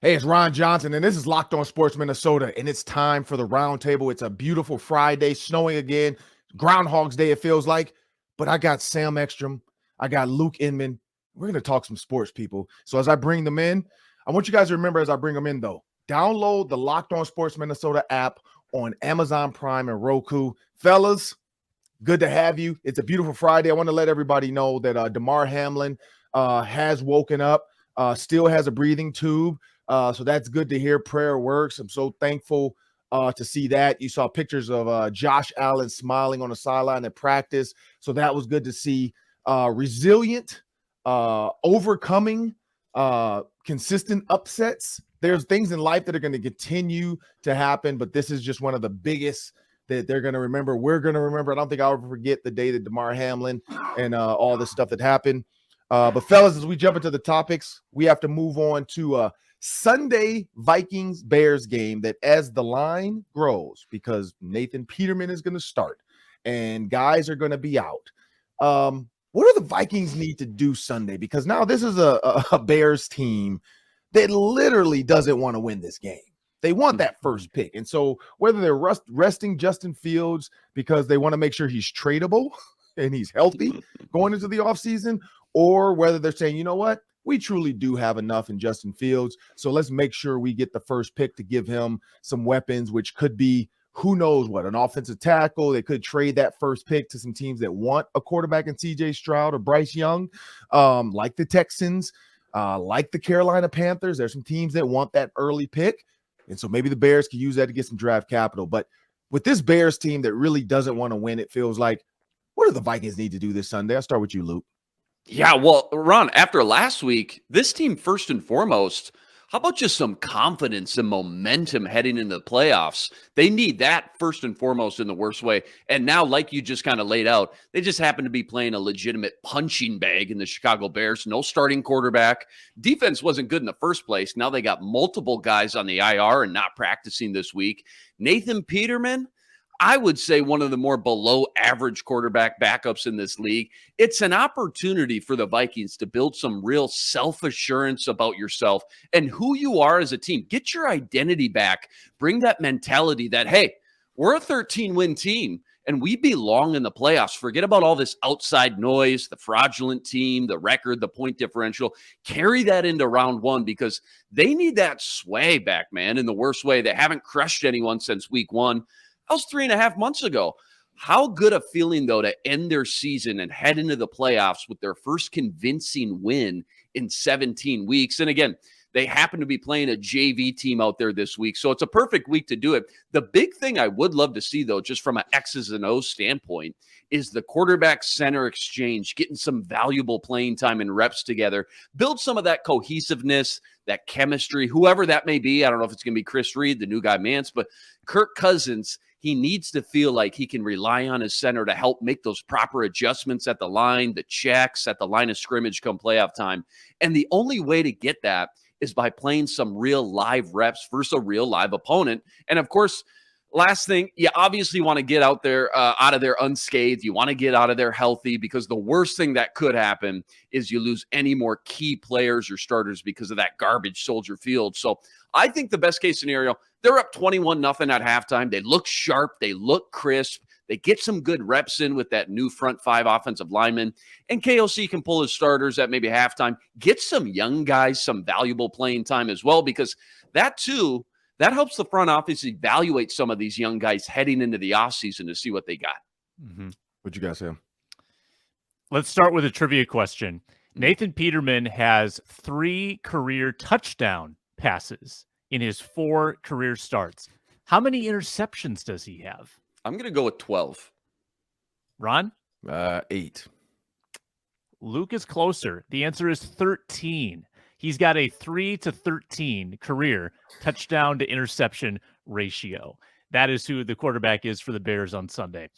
Hey, it's Ron Johnson, and this is Locked On Sports Minnesota, and it's time for the Roundtable. It's a beautiful Friday, snowing again. Groundhog's Day, it feels like. But I got Sam Ekstrom. I got Luke Inman. We're going to talk some sports, people. So as I bring them in, I want you guys to remember as I bring them in, though, download the Locked On Sports Minnesota app on Amazon Prime and Roku. Fellas, good to have you. It's a beautiful Friday. I want to let everybody know that Damar Hamlin has woken up, still has a breathing tube. So that's good to hear. Prayer works. I'm so thankful to see that. You saw pictures of Josh Allen smiling on the sideline at practice. So that was good to see. Resilient, overcoming consistent upsets. There's things in life that are going to continue to happen, but this is just one of the biggest that they're going to remember. We're going to remember. I don't think I'll ever forget the day that Damar Hamlin and all this stuff that happened. But fellas, as we jump into the topics, we have to move on to Sunday Vikings-Bears game that as the line grows, because Nathan Peterman is going to start and guys are going to be out. What do the Vikings need to do Sunday? Because now this is a Bears team that literally doesn't want to win this game. They want that first pick. And so whether they're resting Justin Fields because they want to make sure he's tradable and he's healthy going into the offseason, or whether they're saying, you know what, we truly do have enough in Justin Fields, so let's make sure we get the first pick to give him some weapons, which could be who knows what, an offensive tackle. They could trade that first pick to some teams that want a quarterback in CJ Stroud or Bryce Young, like the Texans, like the Carolina Panthers. There's some teams that want that early pick, and so maybe the Bears could use that to get some draft capital. But with this Bears team that really doesn't want to win, it feels like, what do the Vikings need to do this Sunday? I'll start with you, Luke. Yeah, well, Ron, after last week, this team, first and foremost, how about just some confidence and momentum heading into the playoffs? They need that first and foremost in the worst way. And now, like you just kind of laid out, they just happen to be playing a legitimate punching bag in the Chicago Bears. No starting quarterback. Defense wasn't good in the first place. Now they got multiple guys on the IR and not practicing this week. Nathan Peterman, I would say one of the more below average quarterback backups in this league. It's an opportunity for the Vikings to build some real self-assurance about yourself and who you are as a team. Get your identity back. Bring that mentality that, hey, we're a 13-win team and we belong in the playoffs. Forget about all this outside noise, the fraudulent team, the record, the point differential. Carry that into round one because they need that sway back, man, in the worst way. They haven't crushed anyone since week one. That was 3.5 months ago. How good a feeling, though, to end their season and head into the playoffs with their first convincing win in 17 weeks. And again, they happen to be playing a JV team out there this week, so it's a perfect week to do it. The big thing I would love to see, though, just from an X's and O's standpoint, is the quarterback center exchange, getting some valuable playing time and reps together, build some of that cohesiveness, that chemistry, whoever that may be. I don't know if it's going to be Chris Reed, the new guy Mance, but Kirk Cousins, he needs to feel like he can rely on his center to help make those proper adjustments at the line, the checks, at the line of scrimmage come playoff time. And the only way to get that is by playing some real live reps versus a real live opponent. And of course, last thing, you obviously want to get out there, out of there unscathed. You want to get out of there healthy because the worst thing that could happen is you lose any more key players or starters because of that garbage Soldier Field. So I think the best case scenario, they're up 21-0 at halftime. They look sharp. They look crisp. They get some good reps in with that new front five offensive lineman. And KOC can pull his starters at maybe halftime. Get some young guys some valuable playing time as well, because that too, that helps the front office evaluate some of these young guys heading into the offseason to see what they got. Mm-hmm. What you guys say? Let's start with a trivia question. Nathan Peterman has 3 career touchdown passes in his 4 career starts. How many interceptions does he have? I'm going to go with 12. Ron? 8. Luke is closer. The answer is 13. He's got a 3-13 career touchdown to interception ratio. That is who the quarterback is for the Bears on Sunday.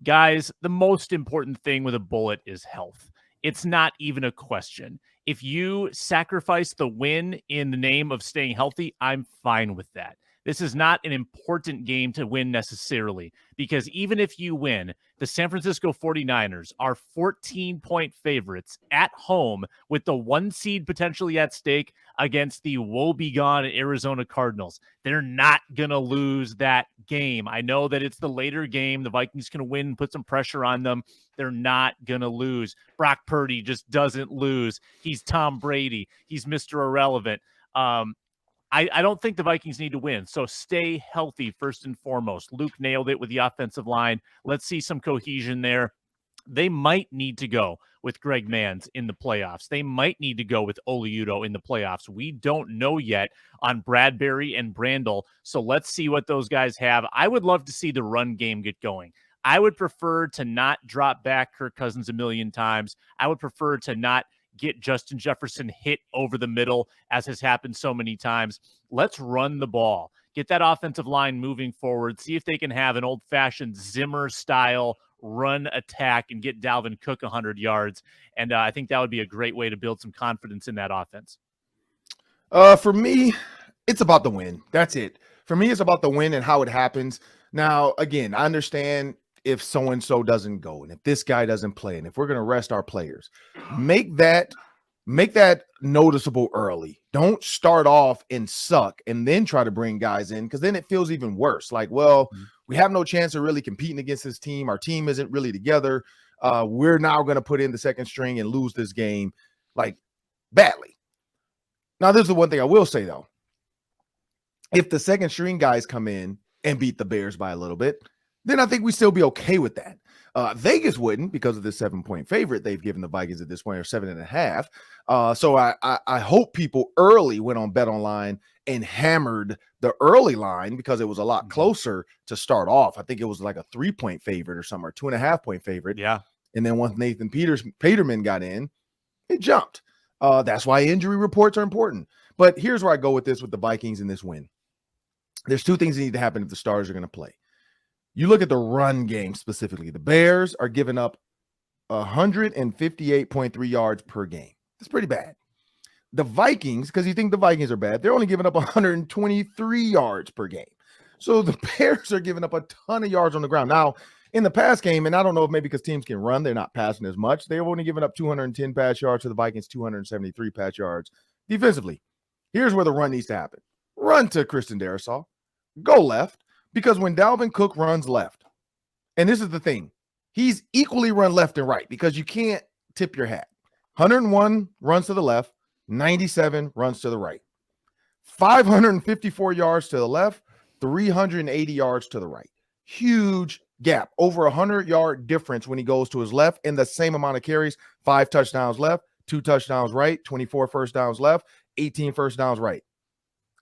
Guys, the most important thing with a bullet is health. It's not even a question. If you sacrifice the win in the name of staying healthy, I'm fine with that. This is not an important game to win necessarily, because even if you win, the San Francisco 49ers are 14-point favorites at home with the 1 seed potentially at stake against the woebegone Arizona Cardinals. They're not going to lose that game. I know that it's the later game. The Vikings can win, put some pressure on them. They're not going to lose. Brock Purdy just doesn't lose. He's Tom Brady. He's Mr. Irrelevant. I don't think the Vikings need to win. So stay healthy first and foremost. Luke nailed it with the offensive line. Let's see some cohesion there. They might need to go with Greg Manns in the playoffs. They might need to go with Oliudo in the playoffs. We don't know yet on Bradbury and Brandel. So let's see what those guys have. I would love to see the run game get going. I would prefer to not drop back Kirk Cousins a million times. I would prefer to not get Justin Jefferson hit over the middle, as has happened so many times. Let's run the ball. Get that offensive line moving forward. See if they can have an old-fashioned Zimmer-style run attack and get Dalvin Cook 100 yards. And I think that would be a great way to build some confidence in that offense. For me, it's about the win. That's it. For me, it's about the win and how it happens. Now, again, I understand if so-and-so doesn't go and if this guy doesn't play and if we're going to rest our players, make that noticeable early. Don't start off and suck and then try to bring guys in, because then it feels even worse. Like, well, we have no chance of really competing against this team. Our team isn't really together. We're now going to put in the second string and lose this game like badly. Now, this is the one thing I will say, though. If the second string guys come in and beat the Bears by a little bit, then I think we still be okay with that. Vegas wouldn't, because of this 7-point favorite they've given the Vikings at this point, or 7.5. So I hope people early went on BetOnline and hammered the early line, because it was a lot closer to start off. I think it was like a 3-point favorite or something, or 2.5-point favorite. Yeah. And then once Nathan Peterman got in, it jumped. That's why injury reports are important. But here's where I go with this, with the Vikings in this win. There's two things that need to happen if the starters are going to play. You look at the run game specifically. The Bears are giving up 158.3 yards per game. That's pretty bad. The Vikings, because you think the Vikings are bad, they're only giving up 123 yards per game. So the Bears are giving up a ton of yards on the ground. Now, in the pass game, and I don't know if maybe because teams can run, they're not passing as much. They've only given up 210 pass yards to the Vikings, 273 pass yards defensively. Here's where the run needs to happen. Run to Christian Darrisaw. Go left. Because when Dalvin Cook runs left, and this is the thing, he's equally run left and right, because you can't tip your hat. 101 runs to the left, 97 runs to the right. 554 yards to the left, 380 yards to the right. Huge gap, over 100-yard difference when he goes to his left, and the same amount of carries, 5 touchdowns left, 2 touchdowns right, 24 first downs left, 18 first downs right.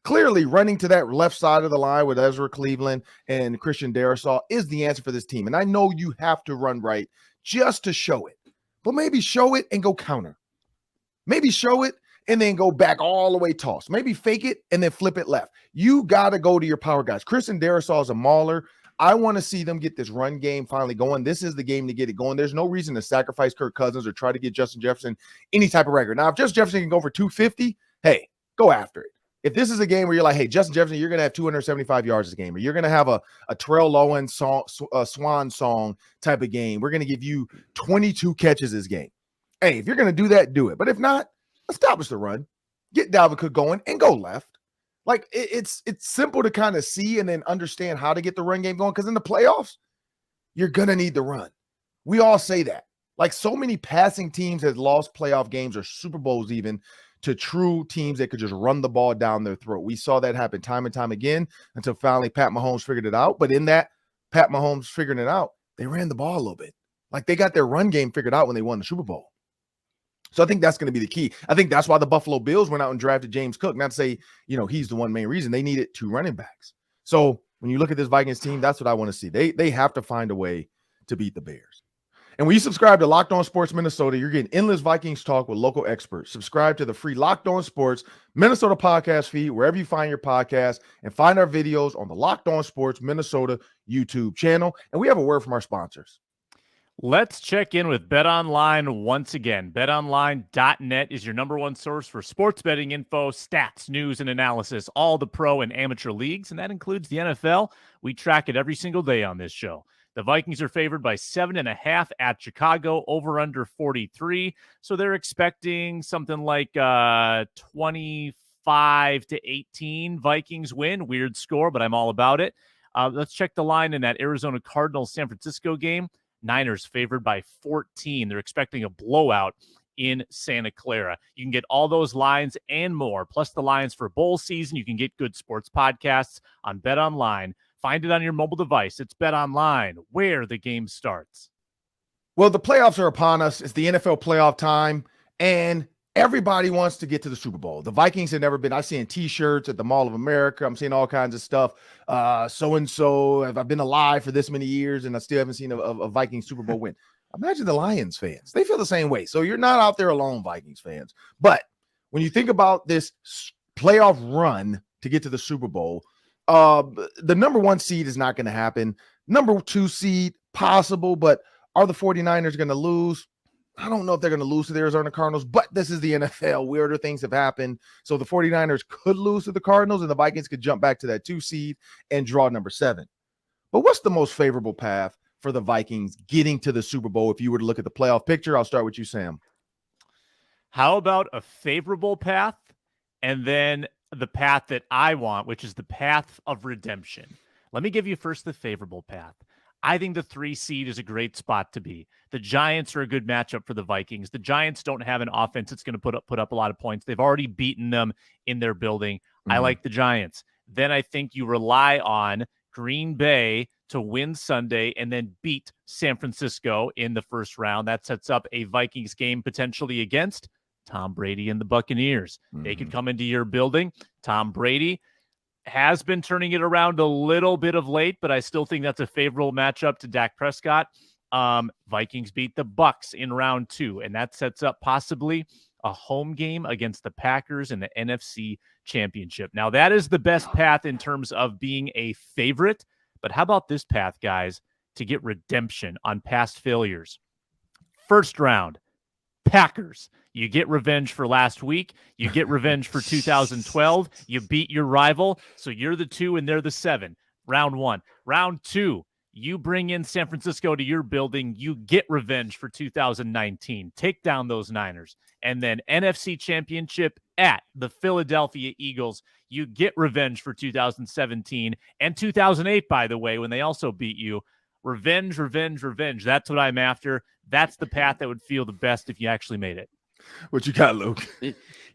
Clearly, running to that left side of the line with Ezra Cleveland and Christian Darrisaw is the answer for this team. And I know you have to run right just to show it. But maybe show it and go counter. Maybe show it and then go back all the way toss. Maybe fake it and then flip it left. You got to go to your power guys. Christian Darrisaw is a mauler. I want to see them get this run game finally going. This is the game to get it going. There's no reason to sacrifice Kirk Cousins or try to get Justin Jefferson any type of record. Now, if Justin Jefferson can go for 250, hey, go after it. If this is a game where you're like, hey, Justin Jefferson, you're going to have 275 yards this game, or you're going to have a Terrell Lowen swan song type of game, we're going to give you 22 catches this game. Hey, if you're going to do that, do it. But if not, establish the run. Get Dalvin Cook going and go left. Like, it's simple to kind of see and then understand how to get the run game going, because in the playoffs, you're going to need the run. We all say that. Like, so many passing teams have lost playoff games or Super Bowls even to true teams that could just run the ball down their throat. We saw that happen time and time again until finally Pat Mahomes figured it out. But in that Pat Mahomes figuring it out, they ran the ball a little bit. Like, they got their run game figured out when they won the Super Bowl. So I think that's going to be the key. I think that's why the Buffalo Bills went out and drafted James Cook. Not to say, he's the one main reason. They needed 2 running backs. So when you look at this Vikings team, that's what I want to see. They have to find a way to beat the Bears. And when you subscribe to Locked On Sports Minnesota, you're getting endless Vikings talk with local experts. Subscribe to the free Locked On Sports Minnesota podcast feed wherever you find your podcast, and find our videos on the Locked On Sports Minnesota YouTube channel. And we have a word from our sponsors. Let's check in with BetOnline once again. BetOnline.net is your number one source for sports betting info, stats, news, and analysis, all the pro and amateur leagues, and that includes the NFL. We track it every single day on this show. The Vikings are favored by 7.5 at Chicago, over under 43. So they're expecting something like 25-18 Vikings win. Weird score, but I'm all about it. Let's check the line in that Arizona Cardinals-San Francisco game. Niners favored by 14. They're expecting a blowout in Santa Clara. You can get all those lines and more, plus the lines for bowl season. You can get good sports podcasts on BetOnline. Find it on your mobile device. It's BetOnline, where the game starts. Well, the playoffs are upon us. It's the NFL playoff time, and everybody wants to get to the Super Bowl. The Vikings have never been. I've seen T-shirts at the Mall of America. I'm seeing all kinds of stuff. So-and-so, have I been alive for this many years, and I still haven't seen a Vikings Super Bowl win. Imagine the Lions fans. They feel the same way. So you're not out there alone, Vikings fans. But when you think about this playoff run to get to the Super Bowl, the number one seed is not going to happen. Number two seed, possible, but are the 49ers going to lose? I don't know if they're going to lose to the Arizona Cardinals, but this is the NFL. Weirder things have happened. So the 49ers could lose to the Cardinals, and the Vikings could jump back to that 2 seed and draw number 7. But what's the most favorable path for the Vikings getting to the Super Bowl if you were to look at the playoff picture? I'll start with you, Sam. How about a favorable path and then the path that I want, which is the path of redemption? Let me give you first the favorable path. I think the 3 seed is a great spot to be. The Giants are a good matchup for the Vikings. The Giants don't have an offense that's going to put up a lot of points. They've already beaten them in their building. I like the Giants. Then I think you rely on Green Bay to win Sunday and then beat San Francisco in the first round. That sets up a Vikings game potentially against Tom Brady and the Buccaneers. They could come into your building. Tom Brady has been turning it around a little bit of late, but I still think that's a favorable matchup to Dak Prescott. Vikings beat the Bucs in round 2, and that sets up possibly a home game against the Packers in the NFC Championship. Now, that is the best path in terms of being a favorite, but how about this path, guys, to get redemption on past failures? First round, Packers. You get revenge for last week. You get revenge for 2012. You beat your rival. So you're the 2 and they're the 7. Round 1. Round 2, you bring in San Francisco to your building. You get revenge for 2019. Take down those Niners. And then NFC Championship at the Philadelphia Eagles. You get revenge for 2017 and 2008, by the way, when they also beat you. Revenge, revenge, revenge. That's what I'm after. That's the path that would feel the best if you actually made it. What you got, Luke?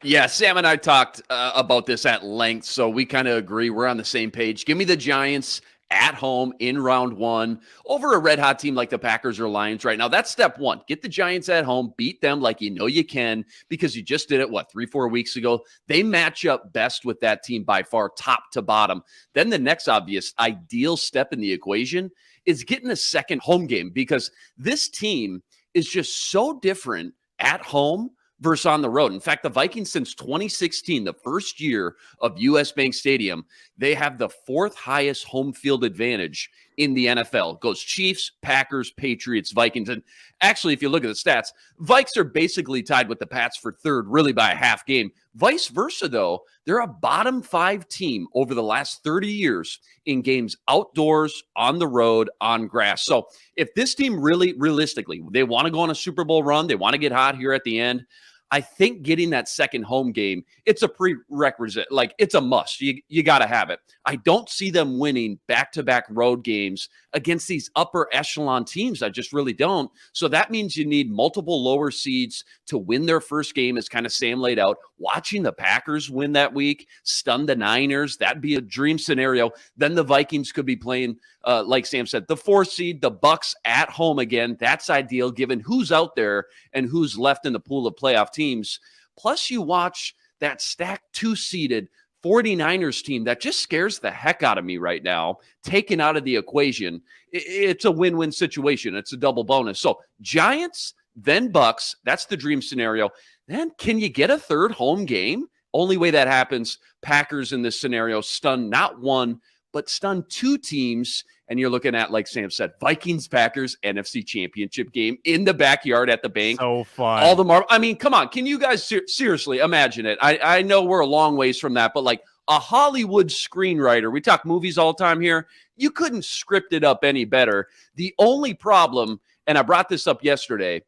Yeah, Sam and I talked about this at length, so we kind of agree. We're on the same page. Give me the Giants at home in round 1 over a red-hot team like the Packers or Lions right now. That's step 1. Get the Giants at home, beat them like you know you can, because you just did it, 3-4 weeks ago. They match up best with that team by far, top to bottom. Then the next obvious ideal step in the equation is getting a second home game, because this team is just so different at home versus on the road. In fact, the Vikings since 2016, the first year of US Bank Stadium, they have the 4th highest home field advantage in the NFL. It goes Chiefs, Packers, Patriots, Vikings. And actually, if you look at the stats, Vikes are basically tied with the Pats for 3rd, really by a half game. Vice versa, though, they're a bottom 5 team over the last 30 years in games outdoors, on the road, on grass. So if this team really, realistically, they want to go on a Super Bowl run, they want to get hot here at the end, I think getting that second home game, it's a prerequisite. Like, it's a must. You got to have it. I don't see them winning back-to-back road games against these upper echelon teams. I just really don't. So that means you need multiple lower seeds to win their first game, as kind of Sam laid out. Watching the Packers win that week, stun the Niners, that'd be a dream scenario. Then the Vikings could be playing, like Sam said, the 4th seed, the Bucs at home again. That's ideal given who's out there and who's left in the pool of playoff teams. Plus, you watch that stacked 2-seeded 49ers team that just scares the heck out of me right now, taken out of the equation. It's a win-win situation. It's a double bonus. So Giants, then Bucs. That's the dream scenario. Then can you get a 3rd home game? Only way that happens, Packers in this scenario stun not 1, but stun two teams. And you're looking at, like Sam said, Vikings, Packers, NFC Championship game in the backyard at the bank. So fun. All the marble. I mean, come on. Can you guys seriously imagine it? I know we're a long ways from that, but like a Hollywood screenwriter, we talk movies all the time here. You couldn't script it up any better. The only problem, and I brought this up yesterday,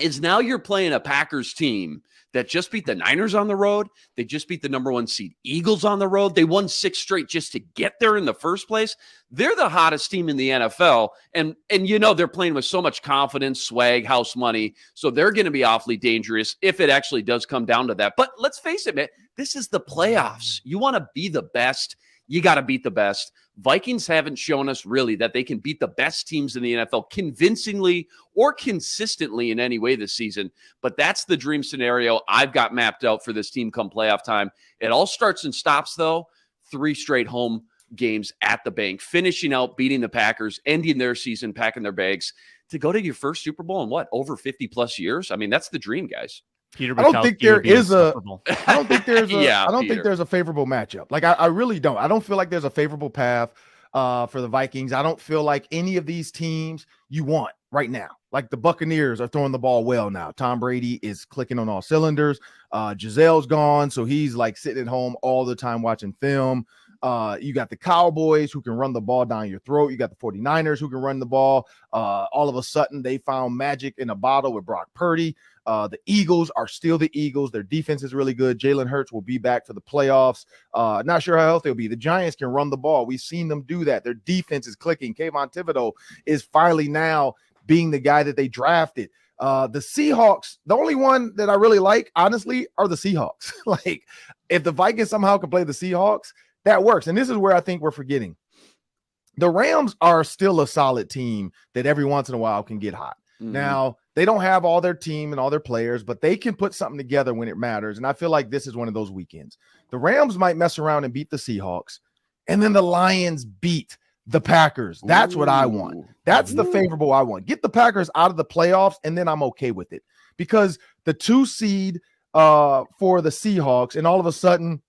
is now you're playing a Packers team that just beat the Niners on the road. They just beat the number 1 seed Eagles on the road. They won 6 straight just to get there in the first place. They're the hottest team in the NFL. And you know, they're playing with so much confidence, swag, house money. So they're going to be awfully dangerous if it actually does come down to that. But let's face it, man, this is the playoffs. You want to be the best. You got to beat the best. Vikings haven't shown us really that they can beat the best teams in the NFL convincingly or consistently in any way this season. But that's the dream scenario I've got mapped out for this team come playoff time. It all starts and stops, though. 3 straight home games at the bank, finishing out, beating the Packers, ending their season, packing their bags to go to your first Super Bowl in what, over 50 plus years? I mean, that's the dream, guys. I don't think there is a I don't think there's a Yeah, I don't think there's a favorable matchup. Like I really don't. I don't feel like there's a favorable path for the Vikings. I don't feel like any of these teams you want right now. Like the Buccaneers are throwing the ball well now. Tom Brady is clicking on all cylinders. Giselle's gone, so he's like sitting at home all the time watching film. You got the Cowboys who can run the ball down your throat. You got the 49ers who can run the ball. All of a sudden, they found magic in a bottle with Brock Purdy. The Eagles are still the Eagles. Their defense is really good. Jalen Hurts will be back for the playoffs. Not sure how healthy he'll be. The Giants can run the ball. We've seen them do that. Their defense is clicking. Kayvon Thibodeau is finally now being the guy that they drafted. The Seahawks, the only one that I really like, honestly, are the Seahawks. Like, if the Vikings somehow can play the Seahawks, that works. And this is where I think we're forgetting. The Rams are still a solid team that every once in a while can get hot. Mm-hmm. Now, they don't have all their team and all their players, but they can put something together when it matters. And I feel like this is one of those weekends. The Rams might mess around and beat the Seahawks, and then the Lions beat the Packers. That's what I want. That's the favorable I want. Get the Packers out of the playoffs, and then I'm okay with it. Because the 2 seed for the Seahawks, and all of a sudden,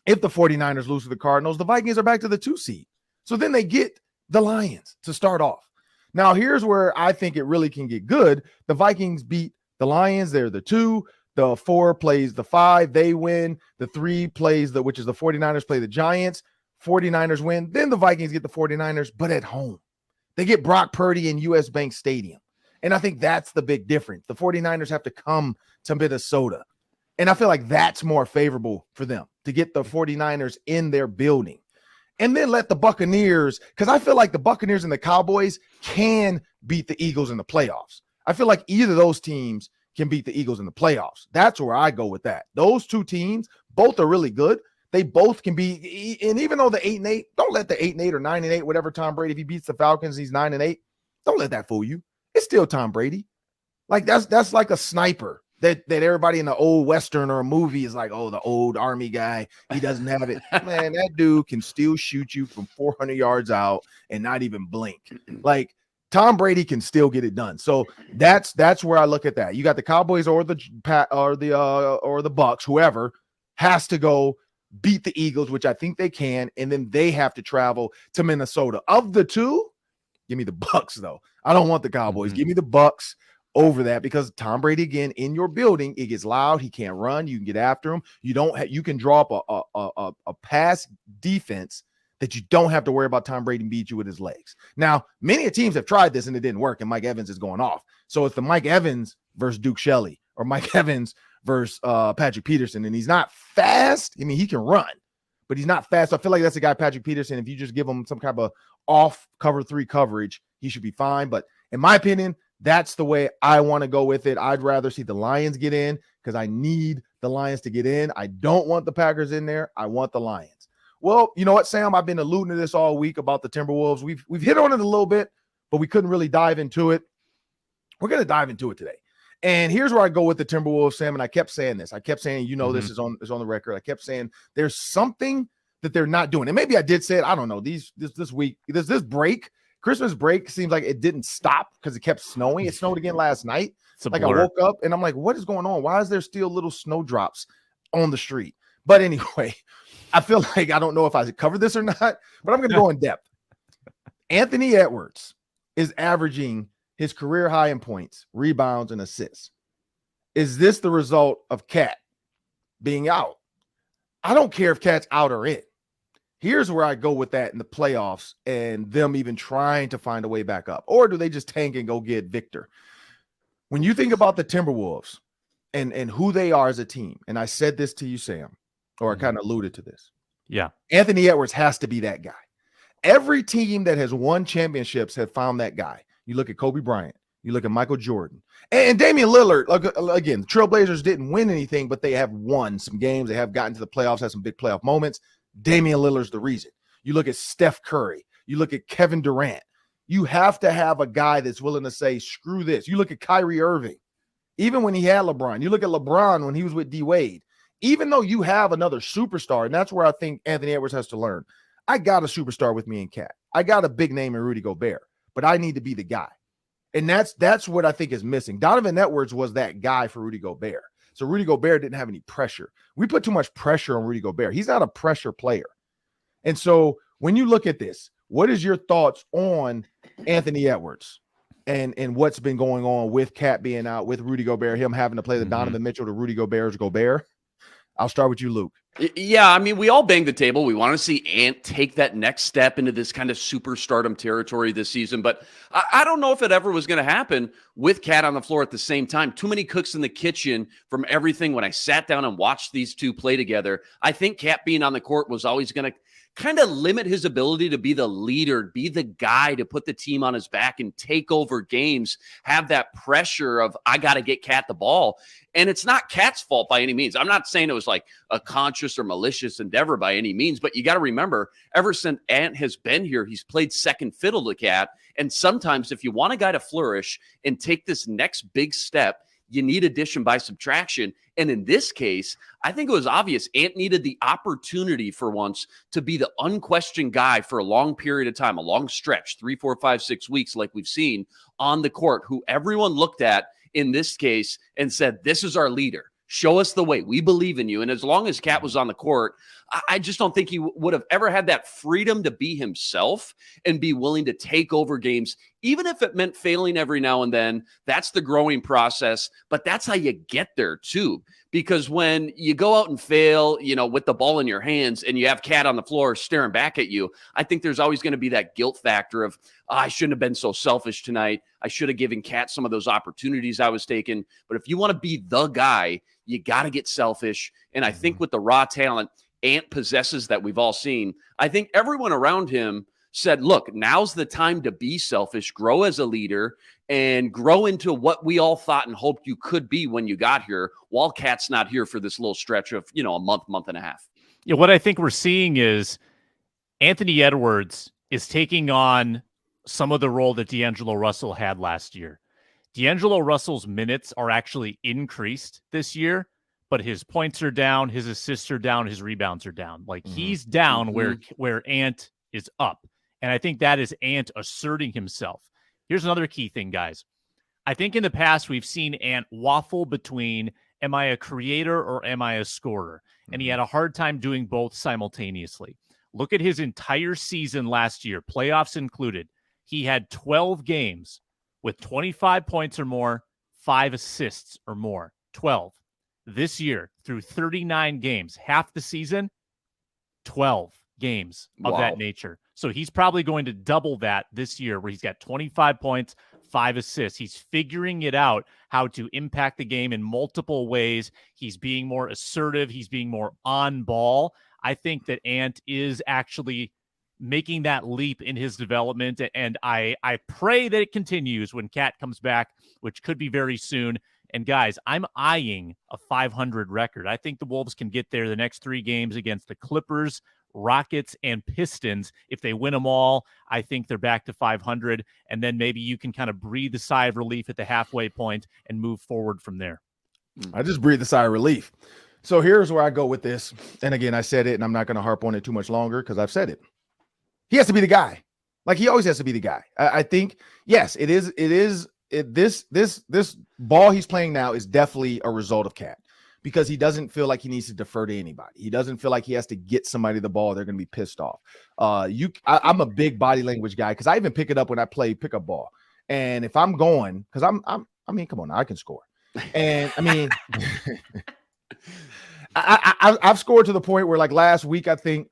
if the 49ers lose to the Cardinals, the Vikings are back to the 2 seed. So then they get the Lions to start off. Now, here's where I think it really can get good. The Vikings beat the Lions. They're the 2. The 4 plays the 5. They win. The 3 plays which is the 49ers play the Giants. 49ers win. Then the Vikings get the 49ers, but at home. They get Brock Purdy in US Bank Stadium. And I think that's the big difference. The 49ers have to come to Minnesota. And I feel like that's more favorable for them to get the 49ers in their building. And then let the Buccaneers, because I feel like the Buccaneers and the Cowboys can beat the Eagles in the playoffs. I feel like either of those teams can beat the Eagles in the playoffs. That's where I go with that. Those 2 teams, both are really good. They both can be, and even though the 8-8, don't let the 8-8 or 9-8, whatever Tom Brady, if he beats the Falcons, he's 9-8. Don't let that fool you. It's still Tom Brady. Like that's like a sniper. That everybody in the old Western or a movie is like, oh, the old Army guy, he doesn't have it. Man, that dude can still shoot you from 400 yards out and not even blink. Like, Tom Brady can still get it done. So that's where I look at that. You got the Cowboys or the Bucks, whoever has to go beat the Eagles, which I think they can, and then they have to travel to Minnesota. Of the 2, give me the Bucks, though. I don't want the Cowboys. Mm-hmm. Give me the Bucks over that, because Tom Brady, again, in your building, it gets loud. He can't run. You can get after him. You can draw up a pass defense that you don't have to worry about Tom Brady beat you with his legs. Now, many teams have tried this and it didn't work, and Mike Evans is going off. So it's the Mike Evans versus Duke Shelley, or Mike Evans versus Patrick Peterson, and he's not fast. I mean, he can run, but he's not fast. So I feel like that's the guy, Patrick Peterson. If you just give him some kind of off cover 3 coverage, he should be fine. But in my opinion, that's the way I want to go with it. I'd rather see the Lions get in, because I need the Lions to get in. I don't want the Packers in there. I want the Lions. Well, you know what, Sam? I've been alluding to this all week about the Timberwolves. We've hit on it a little bit, but we couldn't really dive into it. We're going to dive into it today. And here's where I go with the Timberwolves, Sam. And I kept saying this. I kept saying, this is on the record. I kept saying there's something that they're not doing. And maybe I did say it. I don't know. This week, this break, Christmas break, seems like it didn't stop because it kept snowing. It snowed again last night. I woke up and I'm like, what is going on? Why is there still little snowdrops on the street? But anyway, I feel like I don't know if I covered this or not, but I'm going to go in depth. Anthony Edwards is averaging his career high in points, rebounds, and assists. Is this the result of Cat being out? I don't care if Cat's out or in. Here's where I go with that in the playoffs and them even trying to find a way back up. Or do they just tank and go get Victor? When you think about the Timberwolves and who they are as a team, and I said this to you, Sam, or I kind of alluded to this. Yeah. Anthony Edwards has to be that guy. Every team that has won championships have found that guy. You look at Kobe Bryant, you look at Michael Jordan, and Damian Lillard. Again, the Trailblazers didn't win anything, but they have won some games. They have gotten to the playoffs, had some big playoff moments. Damian Lillard's the reason. You look at Steph Curry, you look at Kevin Durant. You have to have a guy that's willing to say, screw this. You look at Kyrie Irving, even when he had LeBron. You look at LeBron when he was with D Wade. Even though you have another superstar, and that's where I think Anthony Edwards has to learn. I got a superstar with me and Cat. I got a big name in Rudy Gobert, but I need to be the guy. And that's what I think is missing. Donovan Edwards was that guy for Rudy Gobert. So Rudy Gobert didn't have any pressure. We put too much pressure on Rudy Gobert. He's not a pressure player. And so when you look at this, what is your thoughts on Anthony Edwards and what's been going on with Cat being out, with Rudy Gobert, him having to play the Donovan Mitchell to Rudy Gobert's Gobert? I'll start with you, Luke. Yeah, I mean, we all banged the table. We want to see Ant take that next step into this kind of superstardom territory this season. But I don't know if it ever was going to happen with Cat on the floor at the same time. Too many cooks in the kitchen from everything. When I sat down and watched these two play together, I think Cat being on the court was always going to kind of limit his ability to be the leader, be the guy to put the team on his back and take over games, have that pressure of, I got to get Cat the ball. And it's not Cat's fault by any means. I'm not saying it was like a conscious or malicious endeavor by any means, but you got to remember, ever since Ant has been here, he's played second fiddle to Cat. And sometimes if you want a guy to flourish and take this next big step, you need addition by subtraction. And in this case, I think it was obvious Ant needed the opportunity for once to be the unquestioned guy for a long period of time, a long stretch, 3, 4, 5, 6 weeks, like we've seen on the court, who everyone looked at in this case and said, this is our leader. Show us the way. We believe in you. And as long as Cat was on the court, I just don't think he would have ever had that freedom to be himself and be willing to take over games, even if it meant failing every now and then. That's the growing process, but that's how you get there too. Because when you go out and fail, with the ball in your hands and you have Cat on the floor staring back at you, I think there's always going to be that guilt factor of, I shouldn't have been so selfish tonight. I should have given Cat some of those opportunities I was taking. But if you want to be the guy, you got to get selfish. And I think with the raw talent Ant possesses that we've all seen, I think everyone around him said, look, now's the time to be selfish, grow as a leader, and grow into what we all thought and hoped you could be when you got here, while Cat's not here for this little stretch of, a month and a half. Yeah, what I think we're seeing is Anthony Edwards is taking on some of the role that D'Angelo Russell had last year. D'Angelo Russell's minutes are actually increased this year, but his points are down, his assists are down, his rebounds are down. Like he's down where Ant is up. And I think that is Ant asserting himself. Here's another key thing, guys. I think in the past we've seen Ant waffle between, am I a creator or am I a scorer? And he had a hard time doing both simultaneously. Look at his entire season last year, playoffs included. He had 12 games with 25 points or more, 5 assists or more. 12. This year, through 39 games, half the season, 12 games of that nature. So he's probably going to double that this year, where he's got 25 points, 5 assists. He's figuring it out how to impact the game in multiple ways. He's being more assertive. He's being more on ball. I think that Ant is actually making that leap in his development, and I pray that it continues when Cat comes back, which could be very soon. And guys, I'm eyeing a 500 record. I think the Wolves can get there the next 3 games against the Clippers, Rockets, and Pistons. If they win them all, I think they're back to 500. And then maybe you can kind of breathe a sigh of relief at the halfway point and move forward from there. I just breathe a sigh of relief. So here's where I go with this. And again, I said it, and I'm not going to harp on it too much longer because I've said it. He has to be the guy. Like, he always has to be the guy. I think, yes, this ball he's playing now is definitely a result of Cat, because he doesn't feel like he needs to defer to anybody. He doesn't feel like he has to get somebody the ball. They're going to be pissed off. I'm a big body language guy because I even pick it up when I play pickup ball. And if I'm going, because I mean, come on, I can score. And I mean, I've scored to the point where, like, last week, I think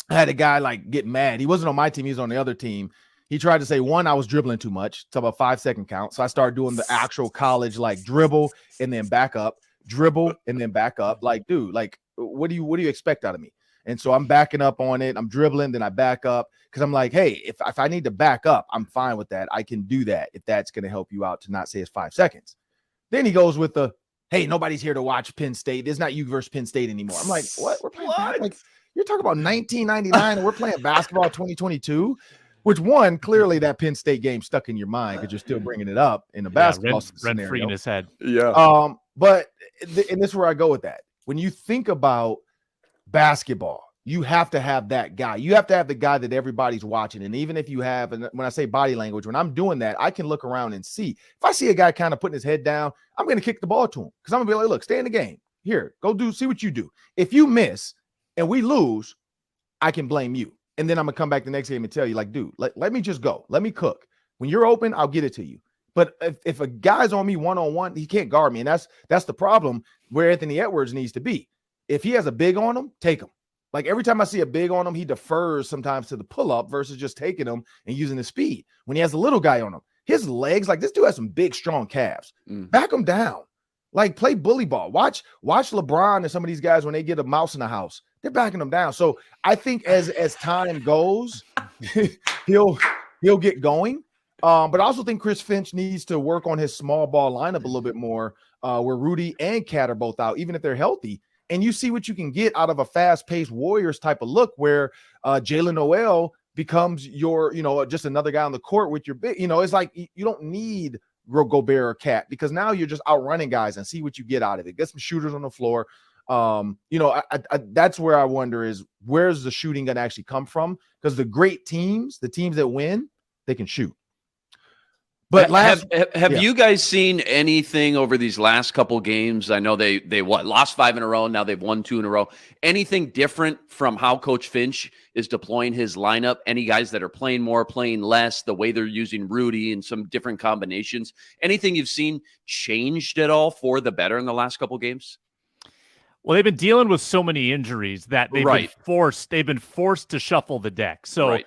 I had a guy like get mad. He wasn't on my team. He was on the other team. He tried to say, one, I was dribbling too much. It's about 5-second count. So I started doing the actual college, like, dribble and then back up, dribble and then back up. Like, dude, like, what do you expect out of me? And so I'm backing up on it. I'm dribbling, then I back up because I'm like, hey, if I need to back up, I'm fine with that. I can do that if that's going to help you out to not say it's 5 seconds. Then he goes with the, hey, nobody's here to watch Penn State. It's not you versus Penn State anymore. I'm like, what? We're playing like you're talking about 1999 and we're playing basketball 2022. Which one, clearly that Penn State game stuck in your mind because you're still bringing it up in a basketball scenario. Rent-free in his head. Yeah. But and this is where I go with that. When you think about basketball, you have to have that guy. You have to have the guy that everybody's watching. And even if you have, and when I say body language, when I'm doing that, I can look around and see. If I see a guy kind of putting his head down, I'm going to kick the ball to him because I'm going to be like, look, stay in the game. Here, see what you do. If you miss and we lose, I can blame you. And then I'm going to come back the next game and tell you, like, dude, let me just go. Let me cook. When you're open, I'll get it to you. But if a guy's on me one-on-one, he can't guard me. And that's the problem where Anthony Edwards needs to be. If he has a big on him, take him. Like, every time I see a big on him, he defers sometimes to the pull-up versus just taking him and using his speed. When he has a little guy on him, his legs, like, this dude has some big, strong calves. Back him down. Like, play bully ball. Watch LeBron and some of these guys when they get a mouse in the house. They're backing them down. So I think as time goes, he'll get going. But I also think Chris Finch needs to work on his small ball lineup a little bit more, where Rudy and Cat are both out, even if they're healthy. And you see what you can get out of a fast-paced Warriors type of look where Jalen Noel becomes your, just another guy on the court with your big, it's like you don't need Gobert or Cat because now you're just outrunning guys and see what you get out of it. Get some shooters on the floor. That's where I wonder is where's the shooting going to actually come from? Because the great teams, the teams that win, they can shoot. But have you guys seen anything over these last couple games? I know they lost 5 in a row. Now they've won 2 in a row. Anything different from how Coach Finch is deploying his lineup? Any guys that are playing more, playing less, the way they're using Rudy and some different combinations? Anything you've seen changed at all for the better in the last couple games? Well, they've been dealing with so many injuries that they've been forced to shuffle the deck. So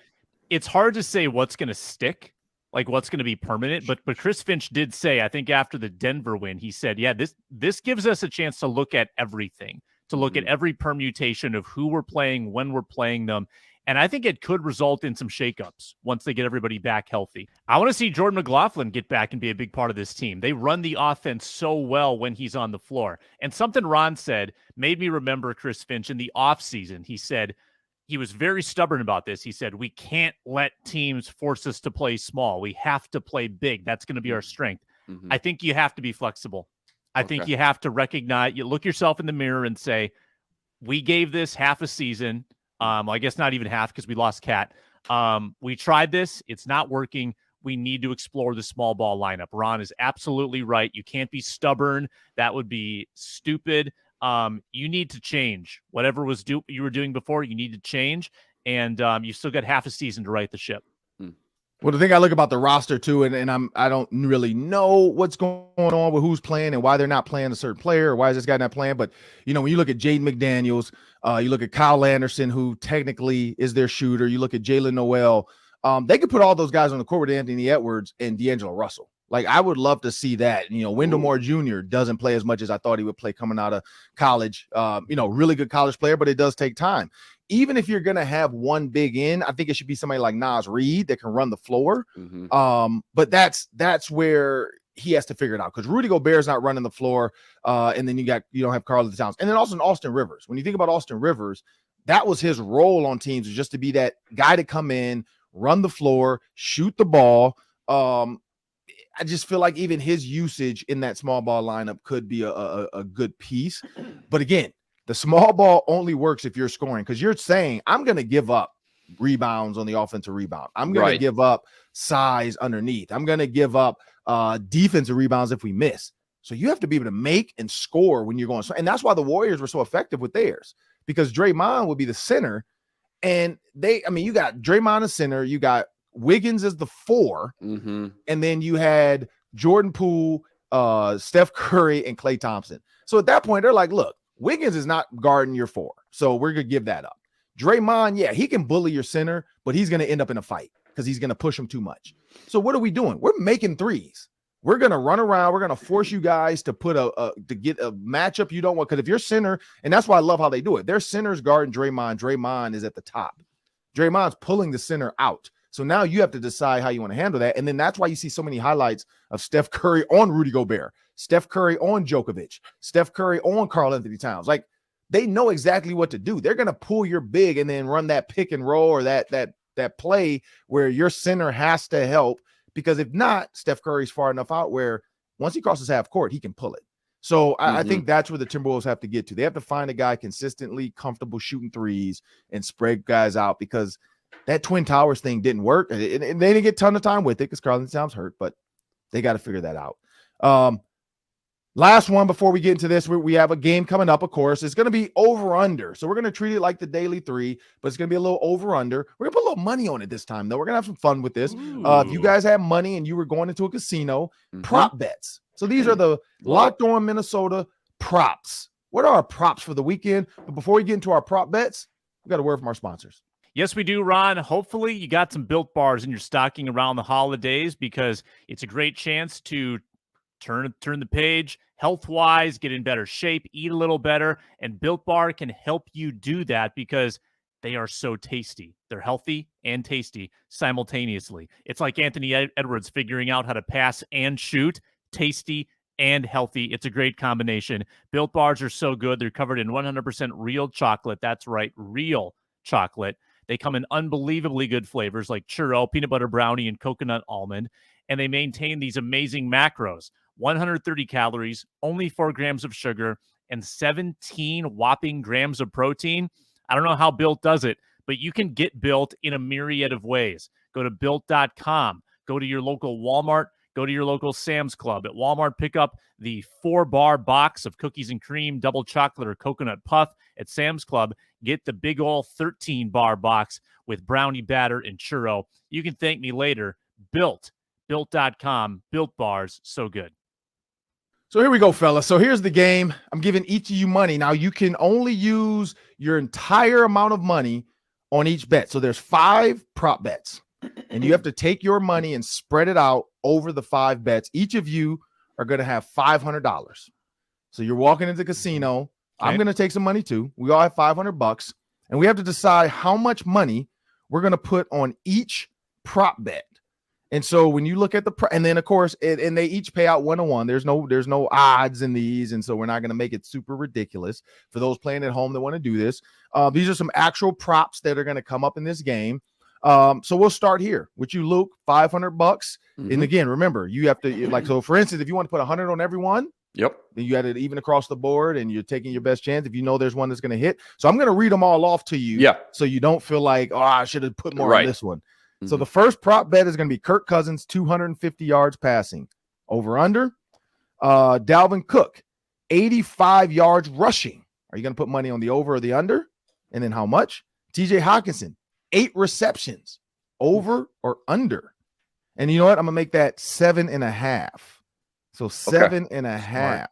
it's hard to say what's going to stick. Like what's going to be permanent, but Chris Finch did say, I think after the Denver win, he said, yeah, this gives us a chance to look at everything, to look at every permutation of who we're playing, when we're playing them. And I think it could result in some shakeups once they get everybody back healthy. I want to see Jordan McLaughlin get back and be a big part of this team. They run the offense so well when he's on the floor. And something Ron said made me remember Chris Finch in the offseason. He said, he was very stubborn about this. He said, we can't let teams force us to play small. We have to play big. That's going to be our strength. I think you have to be flexible. I think you have to recognize, you look yourself in the mirror and say, we gave this half a season. I guess not even half because we lost Cat. We tried this. It's not working. We need to explore the small ball lineup. Ron is absolutely right. You can't be stubborn. That would be stupid. You need to change whatever you were doing before. You need to change, and you still got half a season to right the ship. Well, the thing I look about the roster too, and I don't really know what's going on with who's playing and why they're not playing a certain player or why is this guy not playing. But when you look at Jaden McDaniels, you look at Kyle Anderson, who technically is their shooter. You look at Jalen Noel. They could put all those guys on the court with Anthony Edwards and D'Angelo Russell. Like, I would love to see that. Wendell Moore Jr. doesn't play as much as I thought he would play coming out of college. Really good college player, but it does take time. Even if you're going to have one big in, I think it should be somebody like Naz Reid that can run the floor. But that's where he has to figure it out because Rudy Gobert's not running the floor. And then you don't have Karl-Anthony Towns. And then also Austin Rivers. When you think about Austin Rivers, that was his role on teams, was just to be that guy to come in, run the floor, shoot the ball. I just feel like even his usage in that small ball lineup could be a good piece. But again, the small ball only works if you're scoring because you're saying, I'm going to give up rebounds on the offensive rebound. I'm going to give up size underneath. I'm going to give up defensive rebounds if we miss. So you have to be able to make and score when you're going. And that's why the Warriors were so effective with theirs, because Draymond would be the center. And you got Draymond as center, you got Wiggins as the 4, and then you had Jordan Poole, Steph Curry, and Klay Thompson. So at that point, they're like, look, Wiggins is not guarding your 4, so we're going to give that up. Draymond, yeah, he can bully your center, but he's going to end up in a fight because he's going to push him too much. So what are we doing? We're making threes. We're going to run around. We're going to force you guys to put to get a matchup you don't want. Because if you're center, and that's why I love how they do it. Their center's guarding Draymond. Draymond is at the top. Draymond's pulling the center out. So now you have to decide how you want to handle that. And then that's why you see so many highlights of Steph Curry on Rudy Gobert, Steph Curry on Djokovic, Steph Curry on karl-Anthony Towns. Like, they know exactly what to do. They're going to pull your big and then run that pick and roll or that play where your center has to help. Because if not, Steph Curry's far enough out where once he crosses half court, he can pull it. So I think that's where the Timberwolves have to get to. They have to find a guy consistently comfortable shooting threes and spread guys out, because that Twin Towers thing didn't work. And they didn't get a ton of time with it because karl-Anthony Towns hurt, but they got to figure that out. Last one before we get into this, we have a game coming up, of course. It's going to be over-under. So we're going to treat it like the Daily 3, but it's going to be a little over-under. We're going to put a little money on it this time, though. We're going to have some fun with this. If you guys have money and you were going into a casino, prop bets. So these are the Locked On Minnesota props. What are our props for the weekend? But before we get into our prop bets, we got a word from our sponsors. Yes, we do, Ron. Hopefully you got some Built Bars in your stocking around the holidays, because it's a great chance to turn the page health-wise, get in better shape, eat a little better, and Built Bar can help you do that because they are so tasty. They're healthy and tasty simultaneously. It's like Anthony Edwards figuring out how to pass and shoot, tasty and healthy. It's a great combination. Built Bars are so good. They're covered in 100% real chocolate. That's right, real chocolate. They come in unbelievably good flavors like churro, peanut butter brownie, and coconut almond, and they maintain these amazing macros. 130 calories, only 4 grams of sugar, and 17 whopping grams of protein. I don't know how Built does it, but you can get Built in a myriad of ways. Go to Built.com. Go to your local Walmart. Go to your local Sam's Club. At Walmart, pick up the 4-bar box of cookies and cream, double chocolate, or coconut puff. At Sam's Club, get the big ol' 13-bar box with brownie batter and churro. You can thank me later. Built.com. Built Bars, so good. So here we go, fellas. So here's the game. I'm giving each of you money. Now, you can only use your entire amount of money on each bet. So there's 5 prop bets, and you have to take your money and spread it out over the 5 bets. Each of you are going to have $500. So you're walking into the casino. Okay. I'm going to take some money too. We all have $500, and we have to decide how much money we're going to put on each prop bet. And so when you look at and then of course, and they each pay out 1-1. There's no odds in these, and so we're not going to make it super ridiculous for those playing at home that want to do this. These are some actual props that are going to come up in this game. So we'll start here with you, Luke. $500. And again, remember, you have to so. For instance, if you want to put 100 on everyone, then you had it even across the board, and you're taking your best chance if you know there's one that's going to hit. So I'm going to read them all off to you, so you don't feel like, oh, I should have put more on this one. So the first prop bet is going to be Kirk Cousins, 250 yards passing. Over under. Dalvin Cook, 85 yards rushing. Are you going to put money on the over or the under? And then how much? TJ Hawkinson, 8 receptions. Over or under? And you know what? I'm going to make that 7.5. So 7.5.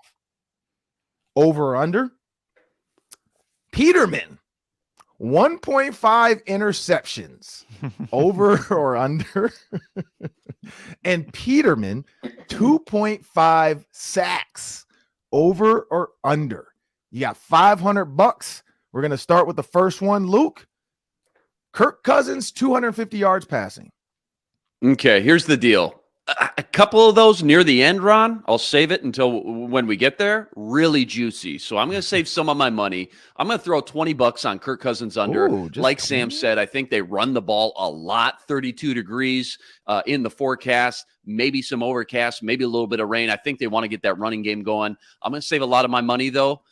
Over or under? Peterman, 1.5 interceptions. Over or under? And Peterman, 2.5 sacks. Over or under? You got $500. We're going to start with the first one, Luke. Kirk Cousins, 250 yards passing. Okay, here's the deal. A couple of those near the end, Ron, I'll save it until when we get there. Really juicy. So I'm going to save some of my money. I'm going to throw $20 on Kirk Cousins under. Ooh, like Sam said, I think they run the ball a lot. 32 degrees in the forecast, maybe some overcast, maybe a little bit of rain. I think they want to get that running game going. I'm going to save a lot of my money, though,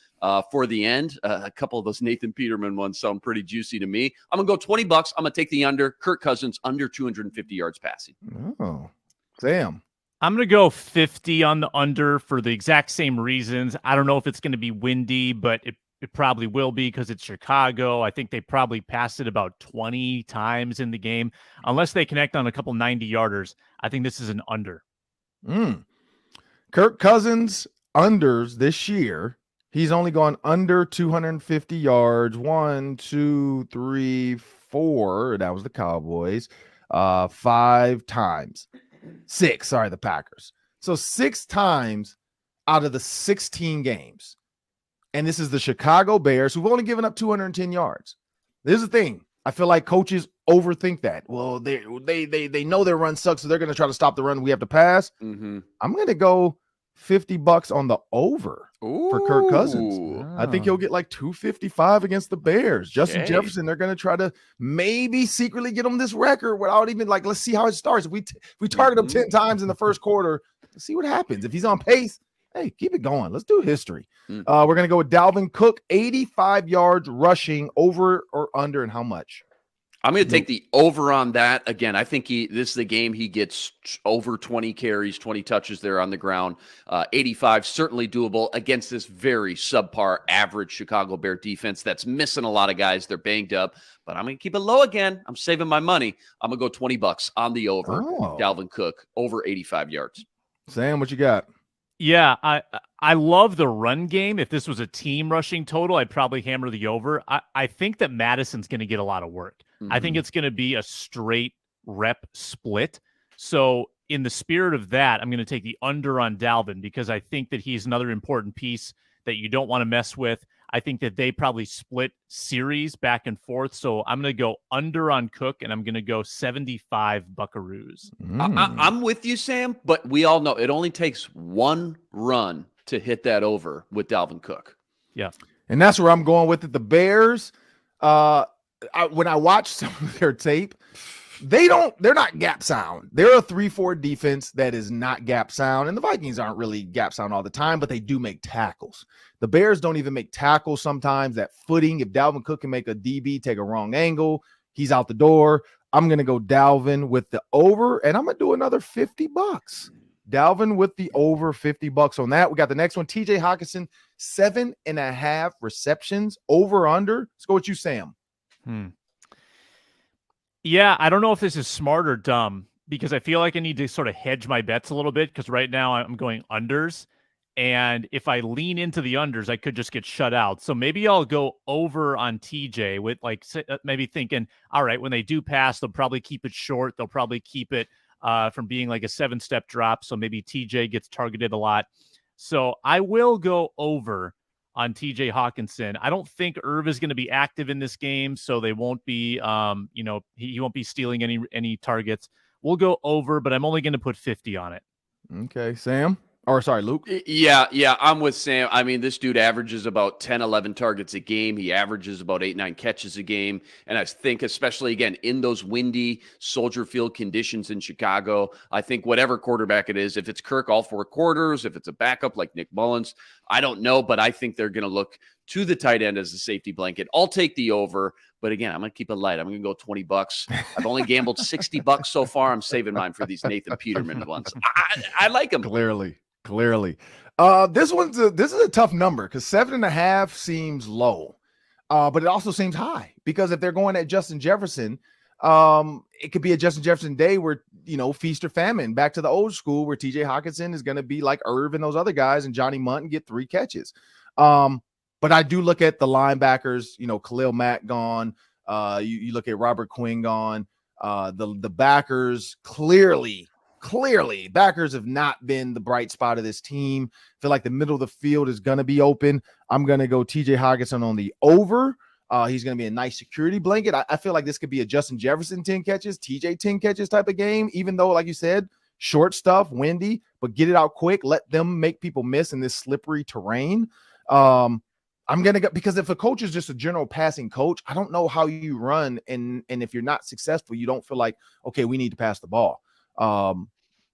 for the end. A couple of those Nathan Peterman ones sound pretty juicy to me. I'm going to go $20. I'm going to take the under. Kirk Cousins under 250 yards passing. Oh. Sam. I'm going to go 50 on the under for the exact same reasons. I don't know if it's going to be windy, but it probably will be because it's Chicago. I think they probably passed it about 20 times in the game. Unless they connect on a couple 90-yarders, I think this is an under. Kirk Cousins unders this year. He's only gone under 250 yards. 1, 2, 3, 4. That was the Cowboys. 5 times. 6. Sorry, the Packers. So 6 times out of the 16 games. And this is the Chicago Bears, who've only given up 210 yards. This is the thing. I feel like coaches overthink that. Well, they know their run sucks, so they're going to try to stop the run. We have to pass. I'm going to go $50 on the over for Kirk Cousins. I think he'll get like 255 against the Bears. Justin Jefferson, they're going to try to maybe secretly get him this record without even like, let's see how it starts. If we target him 10 times in the first quarter, let's see what happens. If he's on pace, hey, keep it going. Let's do history. We're going to go with Dalvin Cook, 85 yards rushing, over or under, and how much? I'm going to take the over on that. Again, I think this is the game he gets over 20 carries, 20 touches there on the ground. 85, certainly doable against this very subpar average Chicago Bear defense that's missing a lot of guys. They're banged up, but I'm going to keep it low again. I'm saving my money. I'm going to go $20 on the over. Dalvin Cook, over 85 yards. Sam, what you got? Yeah, I love the run game. If this was a team rushing total, I'd probably hammer the over. I think that Madison's going to get a lot of work. I think it's going to be a straight rep split. So in the spirit of that, I'm going to take the under on Dalvin because I think that he's another important piece that you don't want to mess with. I think that they probably split series back and forth. So I'm going to go under on Cook, and I'm going to go 75 Buckaroos. I'm with you, Sam, but we all know it only takes one run to hit that over with Dalvin Cook. Yeah. And that's where I'm going with it. The Bears, when I watch some of their tape, they're not gap sound. They're a 3-4 defense that is not gap sound. And the Vikings aren't really gap sound all the time, but they do make tackles. The Bears don't even make tackles sometimes. That footing, if Dalvin Cook can make a DB take a wrong angle, he's out the door. I'm going to go Dalvin with the over, and I'm going to do another $50. Dalvin with the over, $50 on that. We got the next one, TJ Hockenson, 7.5 receptions, over under. Let's go with you, Sam. Yeah, I don't know if this is smart or dumb because I feel like I need to sort of hedge my bets a little bit because right now I'm going unders. And if I lean into the unders, I could just get shut out. So maybe I'll go over on TJ with like maybe thinking, all right, when they do pass, they'll probably keep it short. They'll probably keep it from being like a 7-step drop. So maybe TJ gets targeted a lot. So I will go over on TJ Hockenson. I don't think Irv is going to be active in this game, so they won't be, he won't be stealing any targets. We'll go over, but I'm only going to put 50 on it. Okay, Sam. Or sorry, Luke. Yeah, I'm with Sam. I mean, this dude averages about 10, 11 targets a game. He averages about 8, 9 catches a game. And I think especially, again, in those windy Soldier Field conditions in Chicago, I think whatever quarterback it is, if it's Kirk all 4 quarters, if it's a backup like Nick Mullins, I don't know, but I think they're going to look to the tight end as a safety blanket. I'll take the over, but again, I'm going to keep it light. I'm going to go $20. I've only gambled $60 so far. I'm saving mine for these Nathan Peterman ones. I like them. Clearly. This is a tough number because 7.5 seems low, but it also seems high because if they're going at Justin Jefferson, it could be a Justin Jefferson day where, feast or famine, back to the old school where TJ Hockenson is going to be like Irv and those other guys and Johnny Munt and get 3 catches. But I do look at the linebackers, Khalil Mack gone. You look at Robert Quinn gone. The backers clearly backers have not been the bright spot of this team. I feel like the middle of the field is going to be open. I'm going to go TJ Hockenson on the over. He's going to be a nice security blanket. I feel like this could be a Justin Jefferson 10 catches, TJ 10 catches type of game, even though, like you said, short stuff, windy, but get it out quick. Let them make people miss in this slippery terrain. I'm going to go because if a coach is just a general passing coach, I don't know how you run. And if you're not successful, you don't feel like, okay, we need to pass the ball.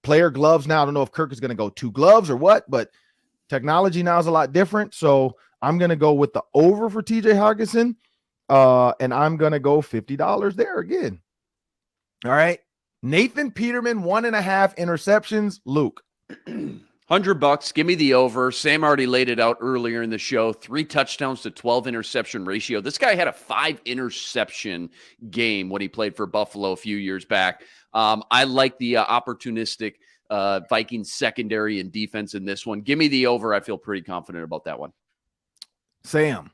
Player gloves now. I don't know if Kirk is going to go 2 gloves or what, but technology now is a lot different. So I'm going to go with the over for TJ Hockenson. And I'm going to go $50 there again. All right. Nathan Peterman, 1.5 interceptions. Luke. $100. Give me the over. Sam already laid it out earlier in the show. 3 touchdowns to 12 interception ratio. This guy had a 5 interception game when he played for Buffalo a few years back. I like the opportunistic Vikings secondary and defense in this one. Give me the over. I feel pretty confident about that one. Sam.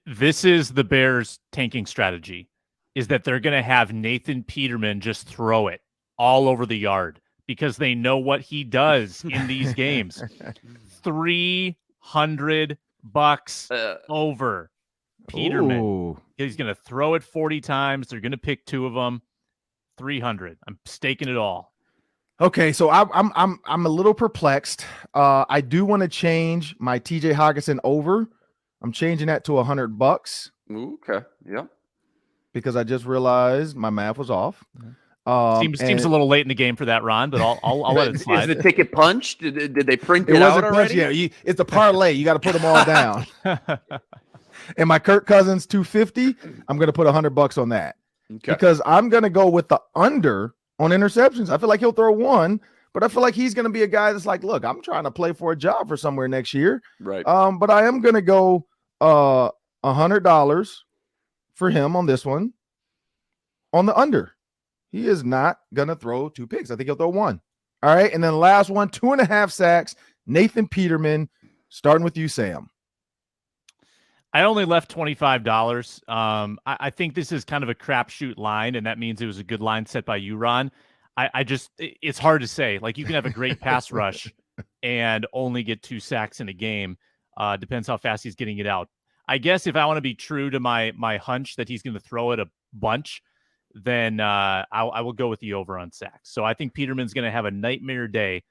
This is the Bears' tanking strategy, is that they're going to have Nathan Peterman just throw it all over the yard because they know what he does in these games. $300 over Peterman. Ooh. He's going to throw it 40 times. They're going to pick 2 of them. 300. I'm staking it all. Okay, so I'm a little perplexed. I do want to change my TJ Hockenson over. I'm changing that to $100. Okay. Yeah. Because I just realized my math was off. Seems a little late in the game for that, Ron, but I'll let it slide. Is the ticket punched? Did they print it out already? Yeah, it's a parlay. You got to put them all down. And my Kirk Cousins 250, I'm going to put $100 on that. Okay. Because I'm going to go with the under on interceptions. I feel like he'll throw 1, but I feel like he's going to be a guy that's like, look, I'm trying to play for a job for somewhere next year. Right. But I am going to go $100 for him on this one on the under. He is not going to throw 2 picks. I think he'll throw 1. All right. And then the last one, 2.5 sacks. Nathan Peterman, starting with you, Sam. I only left $25. I think this is kind of a crapshoot line, and that means it was a good line set by you, Ron. It's hard to say. Like, you can have a great pass rush and only get 2 sacks in a game. Depends how fast he's getting it out. I guess if I want to be true to my hunch that he's going to throw it a bunch, then I will go with the over on sacks. So I think Peterman's going to have a nightmare day.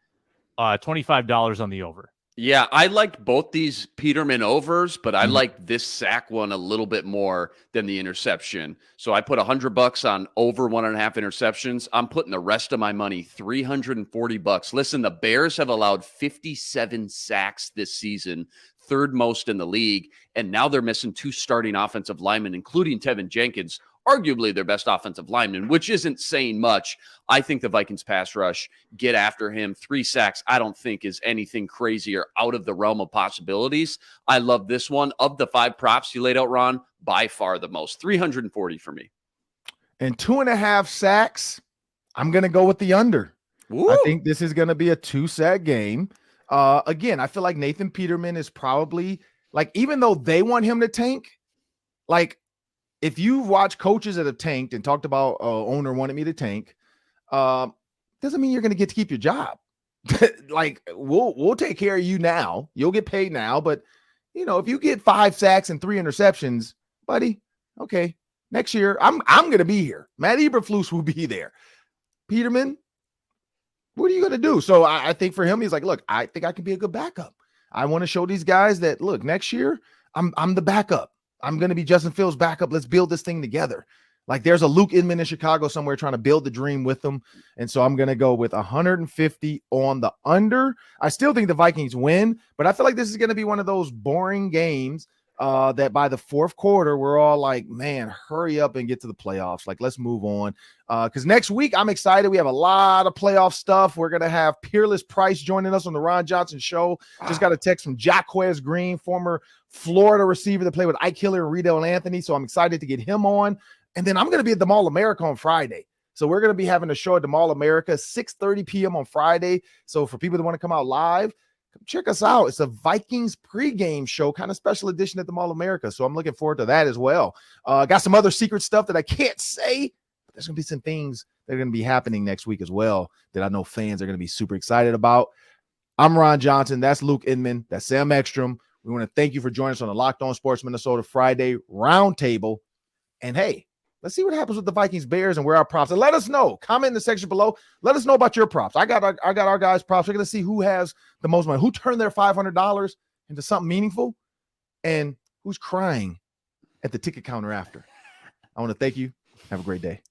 $25 on the over. Yeah, I liked both these Peterman overs, but I like this sack one a little bit more than the interception. So I put $100 on over 1.5 interceptions. I'm putting the rest of my money, $340. Listen, the Bears have allowed 57 sacks this season, 3rd most in the league, and now they're missing 2 starting offensive linemen, including Tevin Jenkins, arguably their best offensive lineman, which isn't saying much. I think the Vikings pass rush, get after him. 3 sacks, I don't think is anything crazy or out of the realm of possibilities. I love this one. Of the 5 props you laid out, Ron, by far the most. 340 for me. And 2.5 sacks, I'm going to go with the under. Ooh. I think this is going to be a 2-sack game. Again, I feel like Nathan Peterman is probably, like, even though they want him to tank, like, if you've watched coaches that have tanked and talked about owner wanted me to tank, doesn't mean you're going to get to keep your job. Like, we'll take care of you now. You'll get paid now. But, you know, if you get 5 sacks and 3 interceptions, buddy, okay, next year I'm going to be here. Matt Eberflus will be there. Peterman, what are you going to do? So I think for him, he's like, look, I think I can be a good backup. I want to show these guys that, look, next year I'm the backup. I'm going to be Justin Fields' backup. Let's build this thing together. Like, there's a Luke Inman in Chicago somewhere trying to build the dream with them. And so I'm going to go with 150 on the under. I still think the Vikings win, but I feel like this is going to be one of those boring games that by the 4th quarter, we're all like, man, hurry up and get to the playoffs. Like, let's move on. Because next week, I'm excited. We have a lot of playoff stuff. We're going to have Peerless Price joining us on the Ron Johnson Show. Just got a text from Jaquez Green, former Florida receiver that played with Ike Hiller and karl-anthony. So I'm excited to get him on. And then I'm going to be at the Mall America on Friday. So we're going to be having a show at the Mall America, 6:30 p.m. on Friday. So for people that want to come out live, come check us out. It's a Vikings pregame show, kind of special edition at the Mall America. So I'm looking forward to that as well. Got some other secret stuff that I can't say, but there's going to be some things that are going to be happening next week as well that I know fans are going to be super excited about. I'm Ron Johnson. That's Luke Inman. That's Sam Ekstrom. We want to thank you for joining us on the Locked On Sports Minnesota Friday Roundtable. And hey, let's see what happens with the Vikings Bears and where our props. And let us know. Comment in the section below. Let us know about your props. I got our guys' props. We're going to see who has the most money, who turned their $500 into something meaningful, and who's crying at the ticket counter after. I want to thank you. Have a great day.